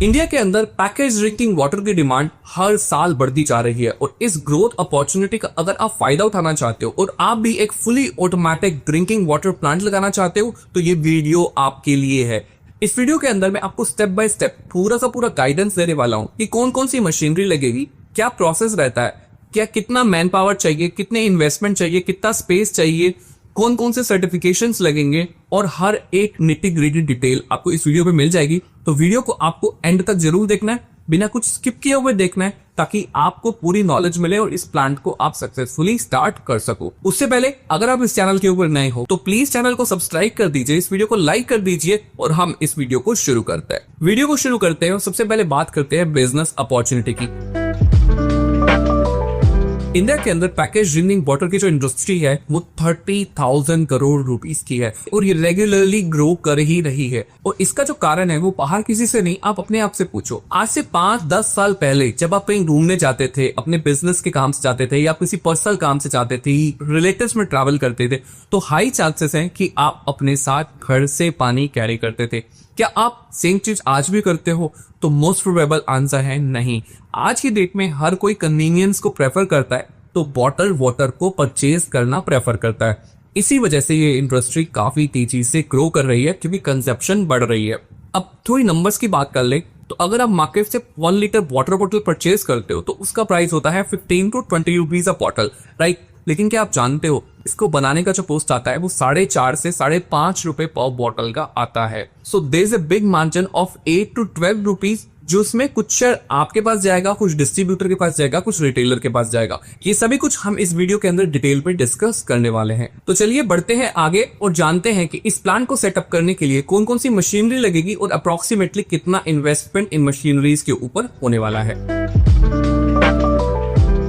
India के अंदर package drinking water की डिमांड हर साल बढ़ती जा रही है और इस ग्रोथ अपॉर्चुनिटी का अगर आप फायदा उठाना चाहते हो और आप भी एक fully automatic drinking water plant लगाना चाहते हो तो ये वीडियो आपके लिए है। इस वीडियो के अंदर मैं आपको स्टेप बाय स्टेप पूरा का पूरा गाइडेंस देने वाला हूँ कि कौन कौन सी मशीनरी लगेगी, क्या प्रोसेस रहता है, क्या कितना मैन पावर चाहिए, कितने इन्वेस्टमेंट चाहिए, कितना स्पेस चाहिए, कौन कौन से सर्टिफिकेशंस लगेंगे और हर एक निटी ग्रिटी डिटेल आपको इस वीडियो पे मिल जाएगी। तो वीडियो को आपको एंड तक जरूर देखना है, बिना कुछ स्किप किए हुए देखना है ताकि आपको पूरी नॉलेज मिले और इस प्लांट को आप सक्सेसफुली स्टार्ट कर सको। उससे पहले अगर आप इस चैनल के ऊपर नए हो तो प्लीज चैनल को सब्सक्राइब कर दीजिए, इस वीडियो को लाइक कर दीजिए और हम इस वीडियो को शुरू करते हैं। वीडियो को शुरू करते हैं और सबसे पहले बात करते हैं बिजनेस अपॉर्चुनिटी की। इंडिया के अंदर पैकेज ड्रिंकिंग वाटर की जो इंडस्ट्री है वो 30,000 करोड़ रुपीस की है और ये रेगुलरली ग्रो कर ही रही है। और इसका जो कारण है वो बाहर किसी से नहीं, आप अपने आप से पूछो। आज से 5-10 साल पहले जब आप कहीं घूमने जाते थे, अपने बिजनेस के काम से जाते थे या किसी पर्सनल काम से जाते थे, रिलेटिव्स में ट्रैवल करते थे, तो हाई चांसेस हैं कि आप अपने साथ घर से पानी कैरी करते थे। क्या आप सेम चीज आज भी करते हो? तो मोस्ट प्रोबेबल आंसर है नहीं। आज की डेट में हर कोई कन्वीनियंस को प्रेफर करता है तो बॉटल वाटर को परचेज करना प्रेफर करता है। इसी वजह से ये इंडस्ट्री काफी तेजी से ग्रो कर रही है क्योंकि कंजप्शन बढ़ रही है। अब थोड़ी नंबर्स की बात कर ले तो अगर आप मार्केट से 1 लीटर वाटर बॉटल परचेज करते हो तो उसका प्राइस होता है 15 to 20 rupees a bottle, right. लेकिन क्या आप जानते हो इसको बनाने का जो कॉस्ट आता है वो 4.5 से 5.5 रुपए पर बॉटल का आता है। So there is a big margin of 8 to 12 rupees, जो उसमें कुछ शेयर आपके पास जाएगा, कुछ डिस्ट्रीब्यूटर के पास जाएगा, कुछ रिटेलर के पास जाएगा। ये सभी कुछ हम इस वीडियो के अंदर डिटेल पे डिस्कस करने वाले हैं। तो चलिए बढ़ते हैं आगे और जानते हैं कि इस प्लांट को सेटअप करने के लिए कौन कौन सी मशीनरी लगेगी और अप्रोक्सीमेटली कितना इन्वेस्टमेंट इन मशीनरीज के ऊपर होने वाला है।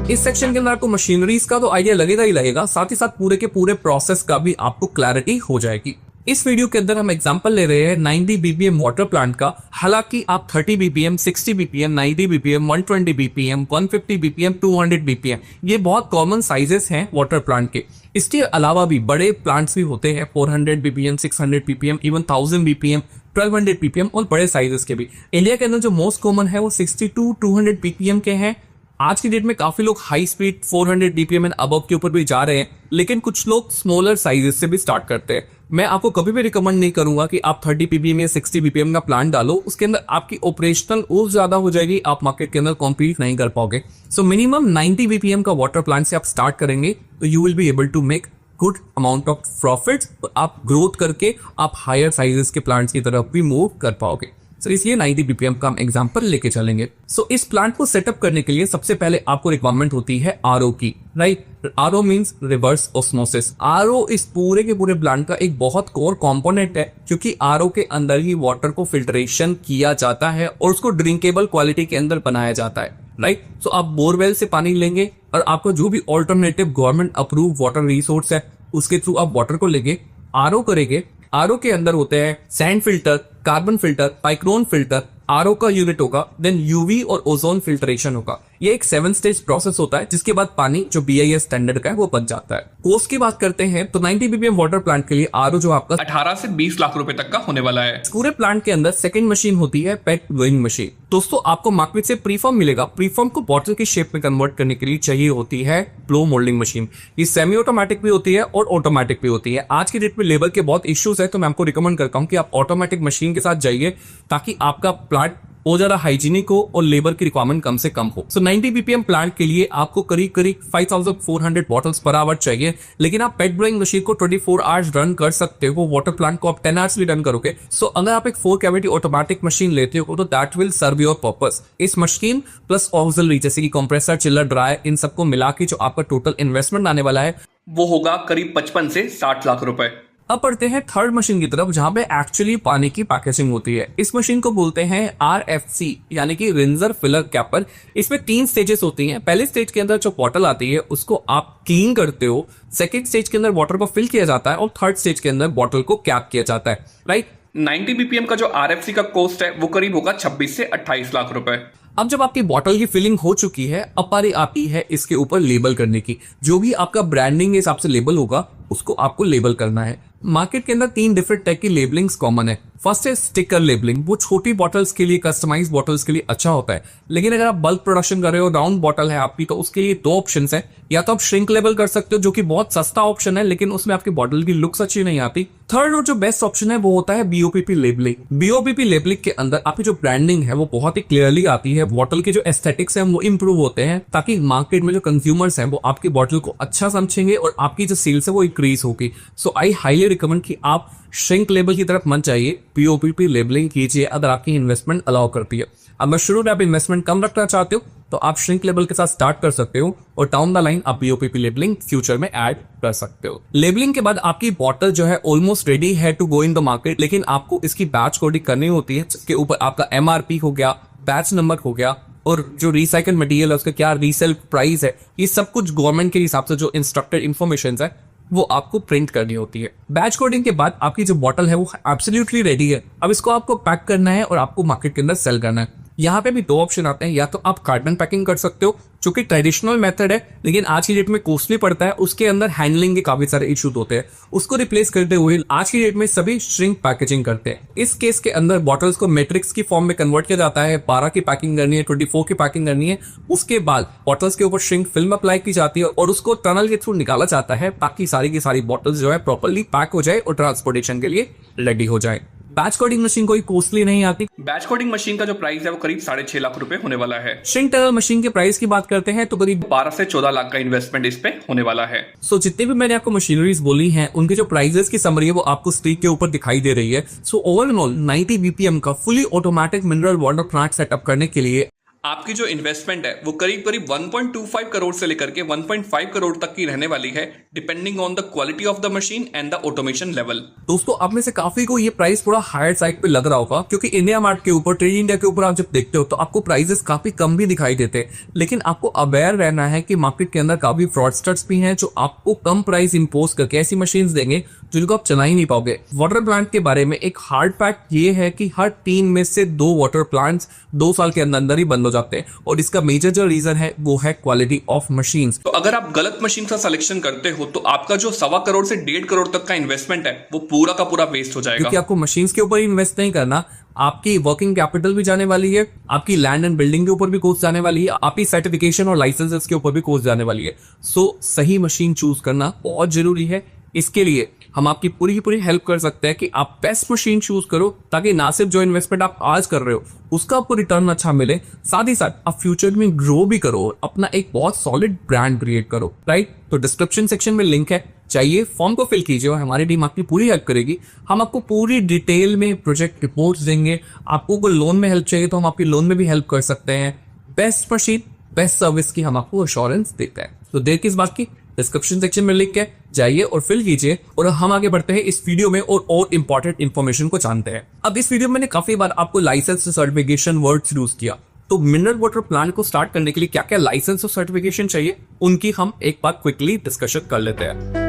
इस सेक्शन के अंदर आपको मशीनरीज का तो आइडिया लगेगा ही लगेगा, साथ ही साथ पूरे के पूरे प्रोसेस का भी आपको क्लैरिटी हो जाएगी। इस वीडियो के अंदर हम एग्जांपल ले रहे हैं 90 बीपीएम वाटर प्लांट का। हालांकि आप 30 BPM, 60 BPM, 90 BPM, 120 BPM, 150 BPM, 200 BPM, ये बहुत कॉमन साइजेस हैं वाटर प्लांट के। इसके अलावा भी बड़े प्लांट्स भी होते हैं 400 BPM, 600 BPM, even 1000 BPM, 1200 BPM और बड़े साइजेस के भी। इंडिया के अंदर जो मोस्ट कॉमन है वो 60 to 200 बीपीएम के हैं। आज की डेट में काफी लोग high speed 400 BPM and above के ऊपर भी जा रहे हैं, लेकिन कुछ लोग स्मॉलर साइजेस से भी स्टार्ट करते हैं। मैं आपको कभी भी रिकमेंड नहीं करूंगा कि आप 30 बीपीएम या 60 बीपीएम का प्लांट डालो, उसके अंदर आपकी ऑपरेशनल ऊर्जा ज्यादा हो जाएगी, आप मार्केट के अंदर कॉम्पीट नहीं कर पाओगे। सो मिनिमम 90 बीपीएम का वाटर प्लांट से आप स्टार्ट करेंगे तो you will be able to make good amount of profits. आप ग्रोथ करके आप हायर साइजेस के प्लांट्स की तरफ भी मूव कर पाओगे। सो इसलिए 90 बीपीएम का हम एग्जांपल लेके चलेंगे। सो इस प्लांट को सेटअप करने के लिए सबसे पहले आपको रिक्वायरमेंट होती है आरओ की, right. RO means reverse osmosis. RO इस पूरे के पूरे प्लांट का एक बहुत कोर कंपोनेंट है, क्योंकि आरओ के अंदर ही वाटर को फिल्ट्रेशन किया जाता है और उसको ड्रिंकेबल क्वालिटी के अंदर बनाया जाता है, राइट। सो आप बोरवेल से पानी लेंगे और आपको जो भी alternative government approve water resource है उसके थ्रू आप वाटर को लेके आरओ करेंगे। आरओ के अंदर होते हैं sand filter, carbon filter, micron filter, RO का यूनिट होगा, देन यूवी और ओजोन फिल्ट्रेशन होगा। ये एक 7 स्टेज प्रोसेस होता है जिसके बाद पानी जो बीआईएस स्टैंडर्ड का है वो बन जाता है। कॉस्ट की बात करते हैं तो 90 बीपीएम वाटर प्लांट के लिए आरओ जो आपका 18 से 20 लाख रुपए तक का होने वाला है। पूरे प्लांट के अंदर सेकंड मशीन होती है पेट ब्लोइंग मशीन। दोस्तों आपको मार्केट से प्रीफॉर्म मिलेगा। प्रीफॉर्म को बॉटल की शेप में कन्वर्ट करने के लिए चाहिए होती है ब्लो मोल्डिंग मशीन। ये सेमी ऑटोमेटिक भी होती है और ऑटोमेटिक भी होती है। आज की डेट में लेबर के बहुत इश्यूज है तो मैं आपको रिकमेंड करता हूँ कि आप ऑटोमेटिक मशीन के साथ जाइए ताकि आपका प्लांट और ज्यादा हाइजीनिक हो और लेबर की रिक्वायरमेंट कम से कम हो। सो 90 बीपीएम प्लांट के लिए आपको करीब करीब 5400 बॉटल्स पर आवर चाहिए, लेकिन आप पेट ब्लोइंग मशीन को 24 आवर्स रन कर सकते हो। वाटर प्लांट को आप 10 आवर्स भी रन करोगे। सो अगर आप एक 4 कैविटी ऑटोमेटिक मशीन लेते हो तो that will serve your purpose. इस मशीन प्लस ऑक्सिलरी जैसे कि कंप्रेसर, चिलर, ड्रायर, इन सबको मिला के जो आपका टोटल इन्वेस्टमेंट आने वाला है वो होगा करीब 55 से 60 लाख रुपए। अब बढ़ते हैं थर्ड मशीन की तरफ जहां पे एक्चुअली पानी की पैकेजिंग होती है। इस मशीन को बोलते हैं RFC यानी कि रिंजर फिलर कैपर। इसमें 3 स्टेजेस होती हैं। पहले स्टेज के अंदर जो बॉटल आती है उसको आप क्लीन करते हो, सेकंड स्टेज के अंदर वाटर को फिल किया जाता है और थर्ड स्टेज के अंदर बॉटल को कैप किया जाता है, राइट। 90 बीपीएम का जो RFC का कॉस्ट है वो करीब होगा 26 से 28 लाख रुपए। अब जब आपकी बॉटल की फिलिंग हो चुकी है, अब बारी आती है इसके ऊपर लेबल करने की। जो भी आपका ब्रांडिंग के हिसाब से लेबल होगा उसको आपको लेबल करना है। मार्केट के अंदर 3 डिफरेंट टाइप की लेबलिंग्स कॉमन है। फर्स्ट है स्टिकर लेबलिंग। वो छोटी बॉटल्स के लिए, कस्टमाइज बॉटल्स के लिए अच्छा होता है, लेकिन अगर आप बल्क प्रोडक्शन कर रहे हो, राउंड बॉटल है आपकी, तो उसके लिए दो ऑप्शंस है। या तो आप श्रिंक लेबल कर सकते हो, जो कि बहुत सस्ता ऑप्शन है, लेकिन उसमें आपकी बॉटल की लुक्स अच्छी नहीं आती। थर्ड और जो बेस्ट ऑप्शन है वो होता है बीओपीपी लेबलिंग। बीओपीपी लेबलिंग के अंदर आपकी जो ब्रांडिंग है वो बहुत ही क्लियरली आती है, बॉटल के जो एस्थेटिक्स हैं वो इंप्रूव होते हैं, ताकि मार्केट में जो कंज्यूमर्स हैं वो आपकी बॉटल को अच्छा समझेंगे और आपकी जो सेल्स है वो इंक्रीज होगी। सो आई हाईली रिकमेंड कि आप श्रिंक लेबल की तरफ मत जाइए, बीओपीपी लेबलिंग कीजिए अगर आपकी इन्वेस्टमेंट अलाउ करती है। अगर शुरू में आप इन्वेस्टमेंट कम रखना चाहते हो तो आप श्रिंक लेबल के साथ स्टार्ट कर सकते हो और डाउन द लाइन आप बीओपीपी लेबलिंग फ्यूचर में ऐड कर सकते हो। लेबलिंग के बाद आपकी बॉटल जो है ऑलमोस्ट रेडी है to go in the market, लेकिन आपको इसकी बैच कोडिंग करनी होती है, जिसके ऊपर आपका एमआरपी हो गया, बैच नंबर हो गया, और जो रिसाइकल मटेरियल है उसका क्या रीसेल प्राइस है, ये सब कुछ गवर्नमेंट के हिसाब से जो इंस्ट्रक्टेड इन्फॉर्मेशन है वो आपको प्रिंट करनी होती है। बैच कोडिंग के बाद आपकी जो बॉटल है वो एब्सोल्युटली रेडी है। अब इसको आपको पैक करना है और आपको मार्केट के अंदर सेल करना है। यहाँ पे भी दो ऑप्शन आते हैं, या तो आप कार्टन पैकिंग कर सकते हो, जो कि ट्रेडिशनल मेथड है, लेकिन आज की डेट में कॉस्टली पड़ता है, उसके अंदर हैंडलिंग के काफी सारे इश्यूज होते हैं। उसको रिप्लेस करते हुए आज की डेट में सभी श्रिंक पैकेजिंग करते हैं। इस केस के अंदर बॉटल्स को मैट्रिक्स की फॉर्म में कन्वर्ट किया जाता है, 12 की पैकिंग करनी है, 24 की पैकिंग करनी है। उसके बाद बॉटल्स के ऊपर श्रिंक फिल्म अप्लाई की जाती है और उसको टनल के थ्रू निकाला जाता है, ताकि सारी की सारी बॉटल्स जो है प्रॉपर्ली पैक हो जाए और ट्रांसपोर्टेशन के लिए रेडी हो जाए। बैच कोडिंग मशीन कोई कॉस्टली नहीं आती। बैच कोडिंग मशीन का जो प्राइस है वो करीब 6.5 लाख रुपए होने वाला है। श्रिंक टनल मशीन के प्राइस की बात करते हैं तो करीब 12 से 14 लाख का इन्वेस्टमेंट इस पे होने वाला है। सो जितने भी मैंने आपको मशीनरीज बोली हैं उनके जो प्राइजेस की समरी है वो आपको स्क्रीन के ऊपर दिखाई दे रही है। सो ओवरऑल 90 बीपीएम का fully automatic mineral water plant setup करने के लिए आपकी जो इन्वेस्टमेंट है वो करीब 1.25 करोड़ से लेकर के 1.5 करोड़ तक की रहने वाली है, depending on the quality of the machine and the automation level. दोस्तों, आप में से काफी को ये प्राइस थोड़ा हायर साइड पे लग रहा होगा, क्योंकि इंडिया मार्ट के ऊपर, ट्रेड इंडिया के ऊपर आप जब देखते हो तो आपको प्राइसेस काफी कम भी दिखाई देते हैं। लेकिन आपको अवेयर रहना है कि मार्केट के अंदर काफी फ्रॉडस्टर्स भी हैं जो आपको कम प्राइस इंपोज करके ऐसी मशीन देंगे जिनको आप चला ही नहीं पाओगे। वाटर प्लांट के बारे में एक हार्ड फैक्ट ये है कि हर 3 में से 2 वाटर प्लांट्स 2 साल के अंदर ही बंद हो जाते हैं, और इसका मेजर जो रीजन है वो है क्वालिटी ऑफ मशीन्स। तो अगर आप गलत मशीन का सिलेक्शन करते हो तो आपका जो 1.25 करोड़ से 1.5 करोड़ तक का इन्वेस्टमेंट है वो पूरा का पूरा वेस्ट हो जाएगा। क्योंकि आपको मशीन्स के ऊपर इन्वेस्ट नहीं करना, आपकी वर्किंग कैपिटल भी जाने वाली है, आपकी लैंड एंड बिल्डिंग के ऊपर भी कॉस्ट जाने वाली है, आपकी सर्टिफिकेशन और लाइसेंसेस के ऊपर भी कॉस्ट जाने वाली है। सो सही मशीन चूज करना बहुत जरूरी है। इसके लिए हम आपकी पूरी की पूरी हेल्प कर सकते हैं कि आप बेस्ट मशीन चूज करो, ताकि ना सिर्फ जो इन्वेस्टमेंट आप आज कर रहे हो उसका आपको रिटर्न अच्छा मिले, साथ ही साथ आप फ्यूचर में ग्रो भी करो और अपना एक बहुत सॉलिड ब्रांड क्रिएट करो। राइट, तो डिस्क्रिप्शन सेक्शन में लिंक है, चाहिए फॉर्म को फिल कीजिए और हमारी टीम आपकी पूरी हेल्प करेगी। हम आपको पूरी डिटेल में प्रोजेक्ट रिपोर्ट्स देंगे। आपको कोई लोन में हेल्प चाहिए तो हम आपकी लोन में भी हेल्प कर सकते हैं। बेस्ट मशीन, बेस्ट सर्विस की हम आपको अश्योरेंस देते हैं। तो देर किस बात की, डिस्क्रिप्शन सेक्शन में लिख के जाइए और फिल कीजिए, और हम आगे बढ़ते हैं इस वीडियो में और इंपॉर्टेंट इन्फॉर्मेशन को जानते हैं। अब इस वीडियो में मैंने काफी बार आपको लाइसेंस सर्टिफिकेशन वर्ड्स यूज किया, तो मिनरल वाटर प्लांट को स्टार्ट करने के लिए क्या क्या लाइसेंस और सर्टिफिकेशन चाहिए उनकी हम एक बार क्विकली डिस्कशन कर लेते हैं।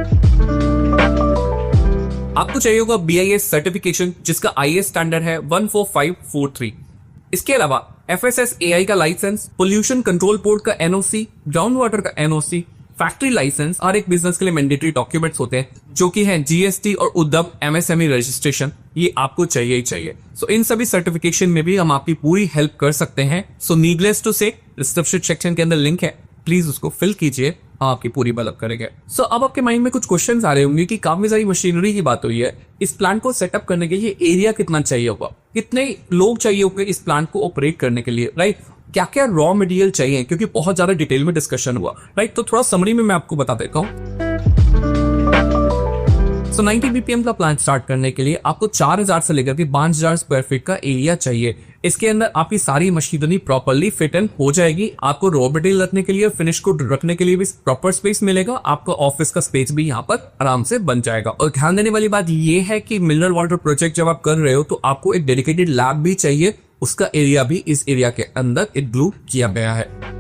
आपको चाहिए होगा BIS सर्टिफिकेशन, जिसका IS स्टैंडर्ड है 14543। इसके अलावा FSSAI का लाइसेंस, पोल्यूशन कंट्रोल बोर्ड का NOC, ग्राउंड वाटर का NOC, फैक्ट्री लाइसेंस हर एक बिजनेस के लिए मैंडेटरी डॉक्यूमेंट्स होते हैं, जो कि हैं GST और उद्यम MSME रजिस्ट्रेशन। ये आपको चाहिए ही चाहिए। सो इन सभी सर्टिफिकेशन में भी हम आपकी पूरी हेल्प कर सकते हैं। सो नीडलेस टू से डिस्क्रिप्शन सेक्शन के अंदर लिंक है, प्लीज उसको फिल कीजिए, हम आपकी पूरी मदद करेंगे। सो अब आपके माइंड में कुछ क्वेश्चंस आ रहे होंगे कि काफी सारी मशीनरी की बात हुई है, इस प्लांट को सेटअप करने के लिए एरिया कितना चाहिए होगा, कितने लोग चाहिए होंगे इस प्लांट को ऑपरेट करने के लिए, राइट, क्या क्या रॉ मटेरियल चाहिए, क्योंकि बहुत ज्यादा डिटेल में डिस्कशन हुआ, राइट। तो थोड़ा समरी में मैं आपको बता देता हूँ। सो 90 BPM का प्लांट स्टार्ट करने के लिए आपको 4000 से लेकर के 5000 स्क्वायर फीट का एरिया चाहिए। इसके अंदर आपकी सारी मशीनरी प्रॉपर्ली फिट एंड हो जाएगी। आपको रॉ मटेरियल रखने के लिए, फिनिश को रखने के लिए भी प्रॉपर स्पेस मिलेगा। आपका ऑफिस का स्पेस भी यहाँ पर आराम से बन जाएगा। और ध्यान देने वाली बात यह है कि मिनरल वाटर प्रोजेक्ट जब आप कर रहे हो तो आपको एक डेडिकेटेड लैब भी चाहिए, उसका एरिया भी इस एरिया के अंदर इंक्लूड किया गया है।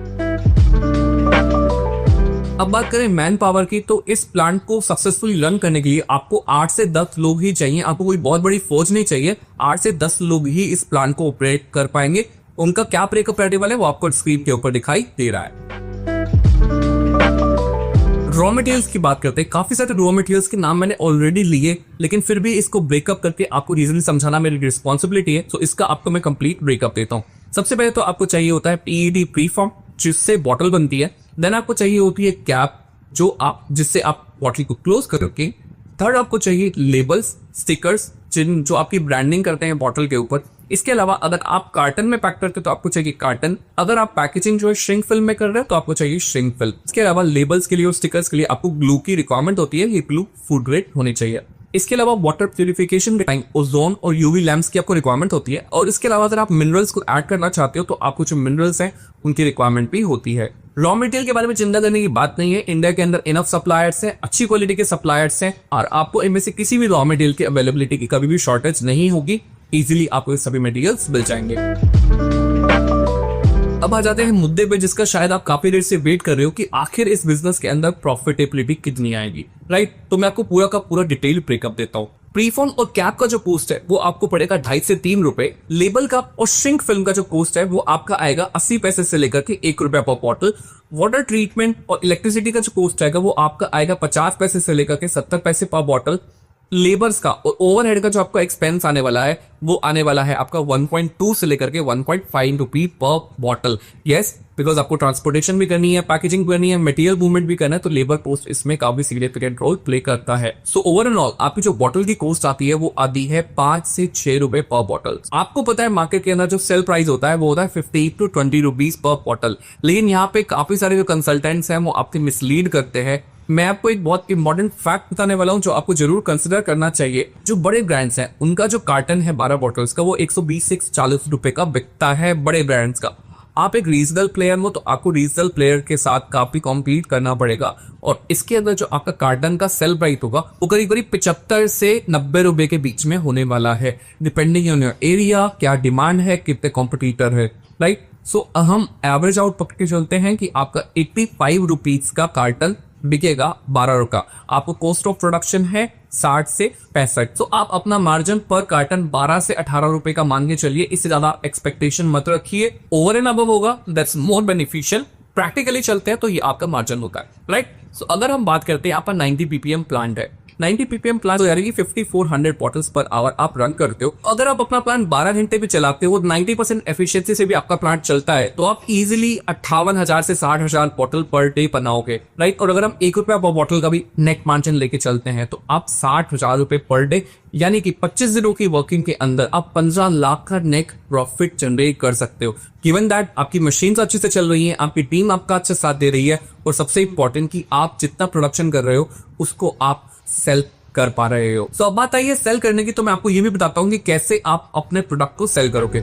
अब बात करें मैन पावर की, तो इस प्लांट को सक्सेसफुली रन करने के लिए आपको 8 से 10 लोग ही चाहिए। आपको कोई बहुत बड़ी फौज नहीं चाहिए, 8 से 10 लोग ही इस प्लांट को ऑपरेट कर पाएंगे। उनका क्या ब्रेकअप रेटिव है वो आपको स्क्रीन के ऊपर दिखाई दे रहा है। रॉ मटेरियल्स की बात करते हैं, काफी सारे रॉ मटेरियल्स के नाम मैंने ऑलरेडी लिए, लेकिन फिर भी इसको ब्रेकअप करके आपको रीजनली समझाना मेरी रिस्पॉन्सिबिलिटी है, तो इसका आपको मैं कंप्लीट ब्रेकअप देता हूँ। सबसे पहले तो आपको चाहिए होता है पीईडी प्रीफॉर्म, जिससे बॉटल बनती है। देन आपको चाहिए होती है कैप, जिससे आप बॉटल को क्लोज करोगे। थर्ड आपको चाहिए लेबल्स, स्टिकर्स, जो आपकी ब्रांडिंग करते हैं बॉटल के ऊपर। इसके अलावा अगर आप कार्टन में पैक करते हो तो आपको चाहिए कार्टन। अगर आप पैकेजिंग जो है श्रिंक फिल्म में कर रहे हो तो आपको चाहिए श्रिंक फिल्म। इसके अलावा लेबल्स के लिए और स्टिकर्स के लिए आपको ग्लू की रिक्वायरमेंट होती है। ये ग्लू फूड ग्रेड होनी चाहिए। इसके अलावा वाटर प्यूरिफिकेशन के टाइम ओजोन और यूवी लैम्प्स की आपको रिक्वायरमेंट होती है। और इसके अलावा अगर आप मिनरल्स को ऐड करना चाहते हो तो आपको जो मिनरल्स हैं उनकी रिक्वायरमेंट भी होती है। रॉ मटेरियल के बारे में चिंता करने की बात नहीं है। इंडिया के अंदर इनफ सप्लायर्स हैं, अच्छी क्वालिटी के सप्लायर्स हैं, और आपको इनमें से किसी भी रॉ मटेरियल की अवेलेबिलिटी की कभी भी शॉर्टेज नहीं होगी। इजीली आपको ये सभी मटेरियल्स मिल जाएंगे। अब आ जाते हैं मुद्दे पे जिसका शायद आप काफी देर से वेट कर रहे हो कि आखिर इस बिजनेस के अंदर प्रॉफिटेबिलिटी कितनी आएगी, राइट? तो मैं आपको पूरा का पूरा डिटेल ब्रेकअप देता हूँ। प्रीफॉर्म और कैप का जो कॉस्ट है वो आपको पड़ेगा 2.5 से 3 रुपए। लेबल का और श्रिंक फिल्म का जो कॉस्ट है वो आपका आएगा 80 पैसे से लेकर के 1 रुपया पर बॉटल। वाटर ट्रीटमेंट और इलेक्ट्रिसिटी का जो कॉस्ट आएगा वो आपका आएगा 50 पैसे से लेकर के 70 पैसे पर बॉटल। लेबर्स का और ओवरहेड का जो आपका एक्सपेंस आने वाला है वो आने वाला है आपका 1.2 से लेकर के 1.5 रुपी पर बॉटल। यस, बिकॉज आपको ट्रांसपोर्टेशन भी करनी है, पैकेजिंग भी करनी है, मटेरियल मूवमेंट भी करना है, तो लेबर कॉस्ट इसमें काफी सिग्निफिकेंट रोल प्ले करता है। सो ओवरऑल आपकी जो बॉटल की कॉस्ट आती है वो आती है 5 से 6 रुपए पर बॉटल। आपको पता है मार्केट के अंदर जो सेल प्राइस होता है वो होता है 15 to 20 रुपीज पर बॉटल, लेकिन यहाँ पे काफी सारे जो कंसल्टेंट्स हैं वो आपको मिसलीड करते हैं। मैं आपको एक बहुत इंपॉर्टेंट फैक्ट बताने वाला हूं जो आपको जरूर कंसिडर करना चाहिए। जो बड़े ब्रांड्स हैं उनका जो कार्टन है 12 बॉटल्स का वो 120 से 40 रुपए का बिकता है बड़े ब्रांड्स का। आप एक रीजनल प्लेयर हो तो आपको रीजनल प्लेयर के साथ काफी कॉम्पीट करना पड़ेगा, और इसके अंदर जो आपका कार्टन का सेल प्राइस होगा वो करीब करीब 75 से 90 रुपए के बीच में होने वाला है, डिपेंडिंग ऑन योर एरिया, क्या डिमांड है, कितने कॉम्पिटिटर है, राइट? सो हम एवरेज आउट पकड़ के चलते हैं कि आपका 85 रुपीज का कार्टन बिकेगा 12 रुपए। आपको कॉस्ट ऑफ प्रोडक्शन है 60 से 65, तो आप अपना मार्जिन पर कार्टन 12 से 18 रुपए का मान के चलिए। इससे ज्यादा एक्सपेक्टेशन मत रखिए। ओवर एंड अबव होगा दैट्स मोर बेनिफिशियल। प्रैक्टिकली चलते हैं तो ये आपका मार्जिन होता है, राइट? सो अगर हम बात करते हैं यहाँ पर 90 ppm प्लांट है। 90 ppm प्लांट यानी कि 5400 बॉटल्स पर आवर आप रन करते हो। अगर आप अपना प्लांट 12 घंटे भी चलाते हो, 90% एफिशिएंसी से भी आपका प्लांट चलता है, तो आप इजीली 58,000 से 60,000 बॉटल पर डे बनाओगे, राइट? और अगर हम 1 रुपया पर बॉटल का भी नेट मार्जिन लेके चलते हैं तो आप 60,000 रुपए पर डे यानी कि 25 दिनों की वर्किंग के अंदर आप 15 लाख का नेट प्रॉफिट जनरेट कर सकते हो। गिवन दैट आपकी मशीन अच्छे से चल रही है, आपकी टीम आपका अच्छा साथ दे रही है, और सबसे इंपॉर्टेंट कि आप जितना प्रोडक्शन कर रहे हो उसको आप सेल कर पा रहे हो। सो अब बात आई है सेल करने की, तो मैं आपको ये भी बताता हूं कि कैसे आप अपने प्रोडक्ट को सेल करोगे।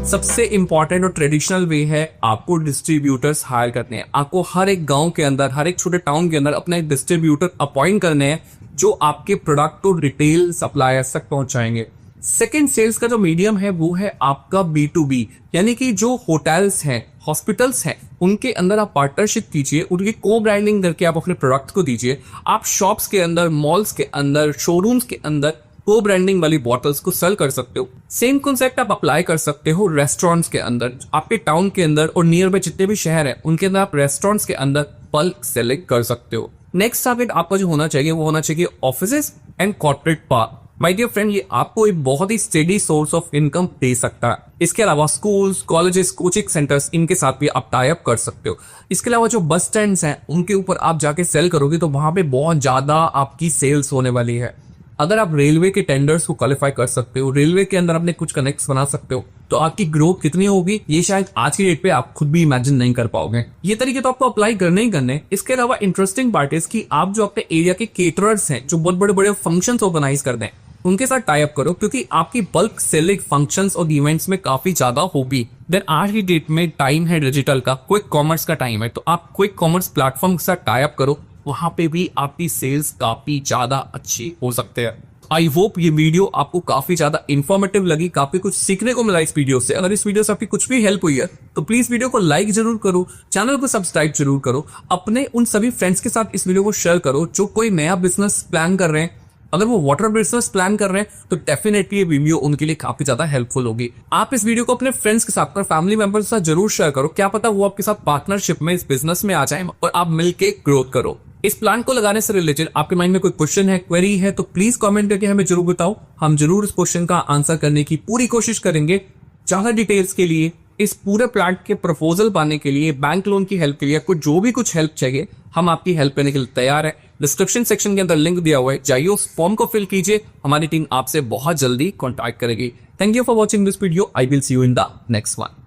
सबसे इंपॉर्टेंट और ट्रेडिशनल वे है आपको डिस्ट्रीब्यूटर्स हायर करने हैं। आपको हर एक गांव के अंदर, हर एक छोटे टाउन के अंदर अपना एक डिस्ट्रीब्यूटर अपॉइंट करने हैं जो आपके प्रोडक्ट को रिटेल सप्लायर्स तक पहुंचाएंगे। सेकेंड सेल्स का जो मीडियम है वो है आपका B2B, यानी कि जो होटल्स हैं, हॉस्पिटल्स हैं, उनके अंदर आप पार्टनरशिप कीजिए, उनकी को ब्रांडिंग करके आप अपने प्रोडक्ट को दीजिए। आप शॉप्स के अंदर, मॉल्स के अंदर, शोरूम्स के अंदर को ब्रांडिंग वाली बॉटल्स को सेल कर सकते हो। सेम कॉन्सेप्ट आप अप्लाई कर सकते हो रेस्टोरेंट्स के अंदर। आपके टाउन के अंदर और नियर बाय जितने भी शहर हैं उनके अंदर आप रेस्टोरेंट्स के अंदर बल्क सेलिंग कर सकते हो। नेक्स्ट टारगेट आपका जो होना चाहिए वो होना चाहिए offices and corporate park. My dear friend, ये आपको एक बहुत ही स्टेडी सोर्स ऑफ इनकम दे सकता है। इसके अलावा स्कूल्स, कॉलेजेस, कोचिंग सेंटर्स, इनके साथ भी आप टाई अप कर सकते हो। इसके अलावा जो बस स्टैंड्स हैं उनके ऊपर आप जाके सेल करोगे तो वहां पे बहुत ज्यादा आपकी सेल्स होने वाली है। अगर आप रेलवे के टेंडर्स को क्वालिफाई कर सकते हो, रेलवे के अंदर अपने कुछ कनेक्ट्स बना सकते हो, तो आपकी ग्रोथ कितनी होगी ये शायद आज की डेट पे आप खुद भी इमेजिन नहीं कर पाओगे। ये तरीके तो आपको अप्लाई करने ही करने। इसके अलावा इंटरेस्टिंग पार्ट है कि आप जो अपने एरिया के केटरर्स हैं जो बहुत बड़े बड़े फंक्शंस ऑर्गेनाइज करते हैं उनके साथ टाई अप करो, क्योंकि आपकी बल्क सेलिंग फंक्शंस और इवेंट्स में काफी ज्यादा होगी। देन आज की डेट में टाइम है डिजिटल का, क्विक कॉमर्स का टाइम है, तो आप क्विक कॉमर्स प्लेटफॉर्म के साथ टाई अप करो, वहां पे भी आपकी सेल्स काफी ज्यादा अच्छी हो सकते हैं। आई होप ये वीडियो आपको काफी ज्यादा इन्फॉर्मेटिव लगी, काफी कुछ सीखने को मिला इस वीडियो से। अगर इस वीडियो से आपकी कुछ भी हेल्प हुई है तो प्लीज वीडियो को लाइक जरूर करो, चैनल को सब्सक्राइब जरूर करो, अपने उन सभी फ्रेंड्स के साथ इस वीडियो को शेयर करो जो कोई नया बिजनेस प्लान कर रहे हैं अगर वो वाटर बिजनेस प्लान कर रहे हैं तो डेफिनेटली ये वीडियो उनके लिए काफी ज्यादा हेल्पफुल होगी। आप इस वीडियो को अपने फ्रेंड्स के साथ, अपने फैमिली मेंबर्स के साथ जरूर शेयर करो, क्या पता वो आपके साथ पार्टनरशिप में इस बिजनेस में आ जाए और आप मिलके ग्रोथ करो। इस प्लान को लगाने से रिलेटेड आपके माइंड में कोई क्वेश्चन है, क्वेरी है, तो प्लीज कमेंट करके हमें जरूर बताओ। हम जरूर इस क्वेश्चन का आंसर करने की पूरी कोशिश करेंगे। ज्यादा डिटेल्स के लिए, इस पूरे प्लान के प्रपोजल पाने के लिए, बैंक लोन की हेल्प के लिए, कुछ जो भी कुछ हेल्प चाहिए, हम आपकी हेल्प करने के लिए तैयार है। डिस्क्रिप्शन सेक्शन के अंदर लिंक दिया हुआ है, जाइए उस फॉर्म को फिल कीजिए। हमारी टीम आपसे बहुत जल्दी कॉन्टैक्ट करेगी। Thank you for watching this video. I will see you in the next one.